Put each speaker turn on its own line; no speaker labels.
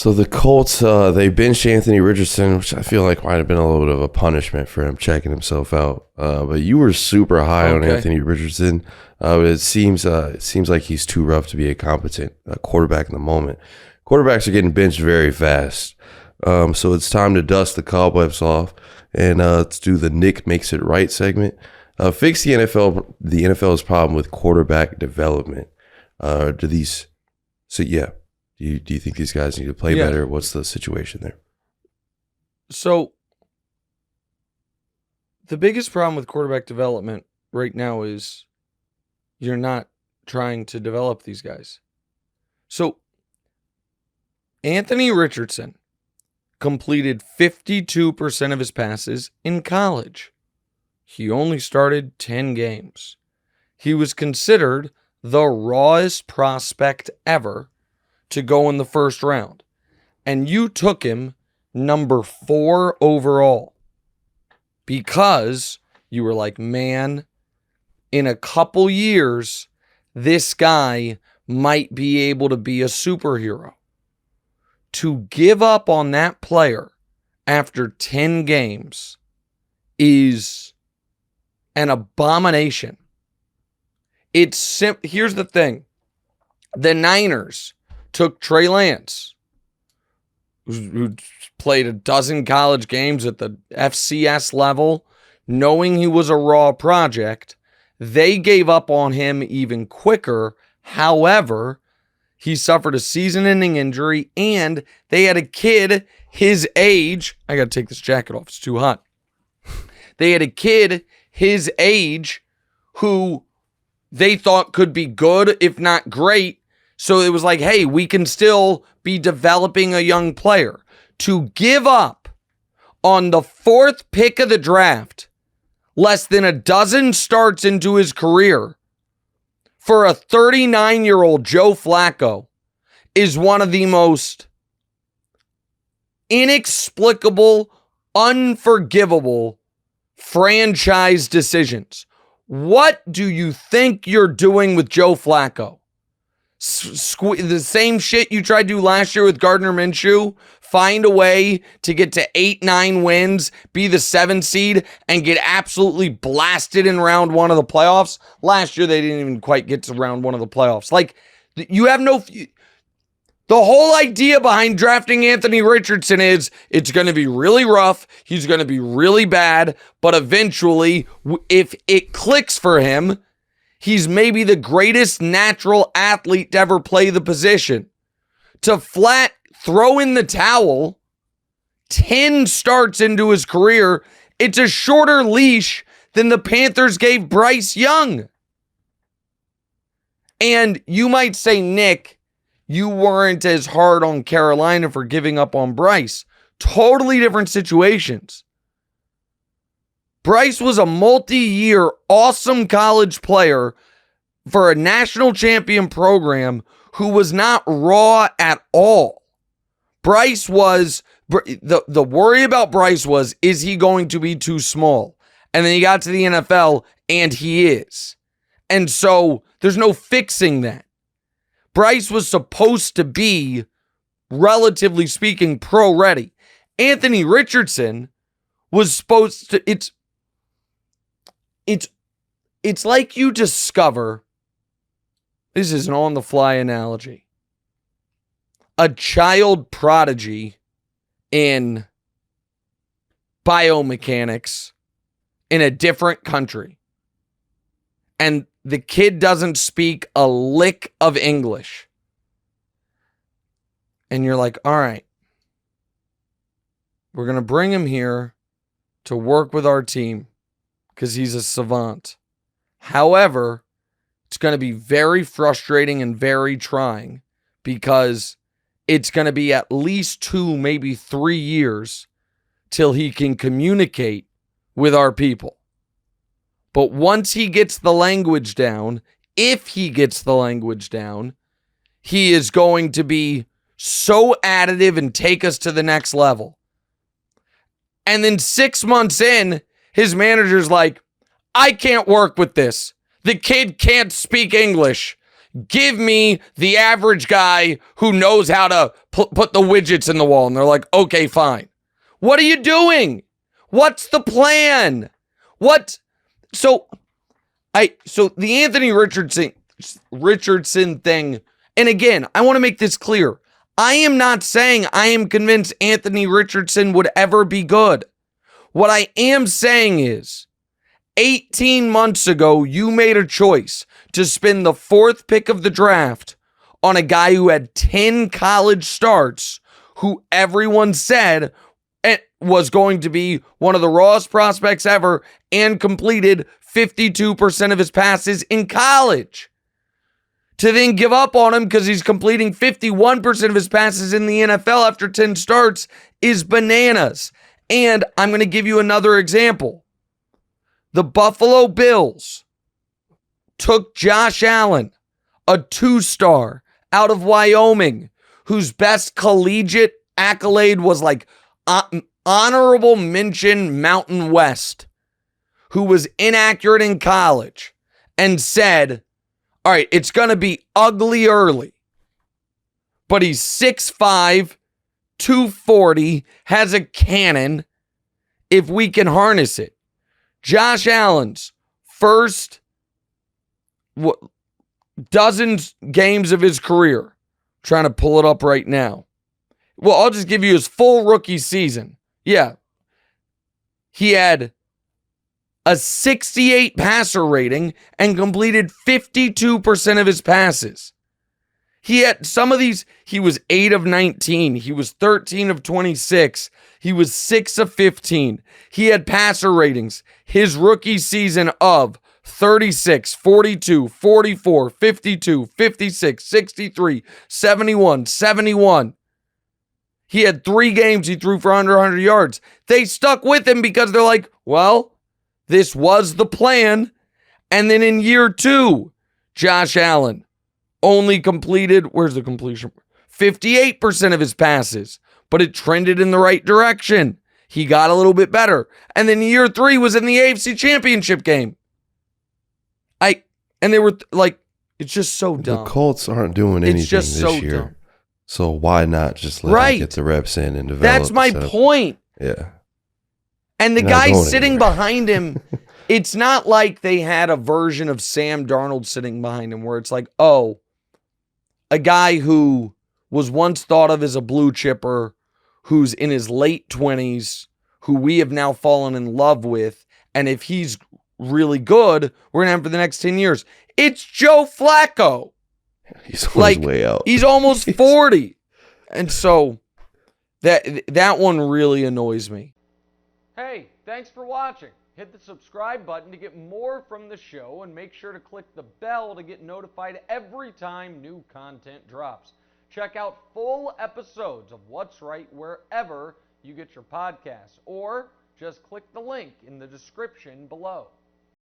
So the Colts, they benched Anthony Richardson, which I feel like might have been a little bit of a punishment for him checking himself out. But you were super high on Anthony Richardson. It seems like he's too rough to be a competent quarterback in the moment. Quarterbacks are getting benched very fast. So it's time to dust the cobwebs off and let's do the Nick Makes It Right segment. Fix the NFL's problem with quarterback development. Do you think these guys need to play better? What's the situation there?
So the biggest problem with quarterback development right now is you're not trying to develop these guys. So Anthony Richardson completed 52% of his passes in college. He only started 10 games. He was considered the rawest prospect ever to go in the first round. And you took him number 4 overall because you were like, man, in a couple years, this guy might be able to be a superhero. To give up on that player after 10 games is an abomination. Here's the thing. The Niners took Trey Lance, who played a dozen college games at the FCS level, knowing he was a raw project. They gave up on him even quicker. However, he suffered a season-ending injury, and they had a kid his age. I got to take this jacket off. It's too hot. They had a kid his age who they thought could be good, if not great. So it was like, hey, we can still be developing a young player. To give up on the 4th pick of the draft, less than a dozen starts into his career, for a 39-year-old Joe Flacco is one of the most inexplicable, unforgivable franchise decisions. What do you think you're doing with Joe Flacco? The same shit you tried to do last year with Gardner Minshew? Find a way to get to 8-9 wins, be the 7th seed, and get absolutely blasted in round 1 of the playoffs? Last year, they didn't even quite get to round 1 of the playoffs. Like, you have no... The whole idea behind drafting Anthony Richardson is it's going to be really rough, he's going to be really bad, but eventually, if it clicks for him, he's maybe the greatest natural athlete to ever play the position. To flat throw in the towel, 10 starts into his career, it's a shorter leash than the Panthers gave Bryce Young. And you might say, Nick, you weren't as hard on Carolina for giving up on Bryce. Totally different situations. Bryce was a multi-year awesome college player for a national champion program who was not raw at all. Bryce was, the worry about Bryce was, is he going to be too small? And then he got to the NFL and he is. And so there's no fixing that. Bryce was supposed to be, relatively speaking, pro ready. Anthony Richardson was supposed to, it's like you discover, this is an on-the-fly analogy, a child prodigy in biomechanics in a different country. And the kid doesn't speak a lick of English. And you're like, all right, we're going to bring him here to work with our team because he's a savant. However, it's going to be very frustrating and very trying because it's going to be at least 2, maybe 3 years till he can communicate with our people. But once he gets the language down, if he gets the language down, he is going to be so additive and take us to the next level. And then 6 months in, his manager's like, I can't work with this. The kid can't speak English. give me the average guy who knows how to put the widgets in the wall. And they're like, okay, fine. What are you doing? What's the plan? So the Anthony Richardson thing, and again, I want to make this clear. I am not saying I am convinced Anthony Richardson would ever be good. What I am saying is, 18 months ago, you made a choice to spend the 4th pick of the draft on a guy who had 10 college starts, who everyone said was going to be one of the rawest prospects ever and completed 52% of his passes in college. To then give up on him because he's completing 51% of his passes in the NFL after 10 starts is bananas. And I'm going to give you another example. The Buffalo Bills took Josh Allen, a 2-star out of Wyoming, whose best collegiate accolade was like honorable mention Mountain West, who was inaccurate in college, and said, all right, it's going to be ugly early, but he's 6'5", 240, has a cannon if we can harness it. Josh Allen's first dozens games of his career, trying to pull it up right now. Well, I'll just give you his full rookie season. Yeah. He had a 68 passer rating and completed 52% of his passes. He had some of these, he was 8 of 19. He was 13 of 26. He was 6 of 15. He had passer ratings his rookie season of 36, 42, 44, 52, 56, 63, 71, 71. He had 3 games he threw for under 100 yards. They stuck with him because they're like, well, this was the plan. And then in year 2, Josh Allen only completed, where's the completion? 58% of his passes, but it trended in the right direction. He got a little bit better. And then year 3 was in the AFC Championship game. And they were like, it's just so dumb.
The Colts aren't doing anything this year. Dumb. So why not just let him get the reps in and develop?
That's my point.
Yeah.
And the guy sitting behind him, it's not like they had a version of Sam Darnold sitting behind him where it's like, oh, a guy who was once thought of as a blue chipper, who's in his late 20s, who we have now fallen in love with, and if he's really good, we're going to have him for the next 10 years. It's Joe Flacco.
He's on his way out.
He's almost 40. And so that one really annoys me. Hey, thanks for watching. Hit the subscribe button to get more from the show, and make sure to click the bell to get notified every time new content drops. Check out full episodes of What's Right wherever you get your podcasts, or just click the link in the description below.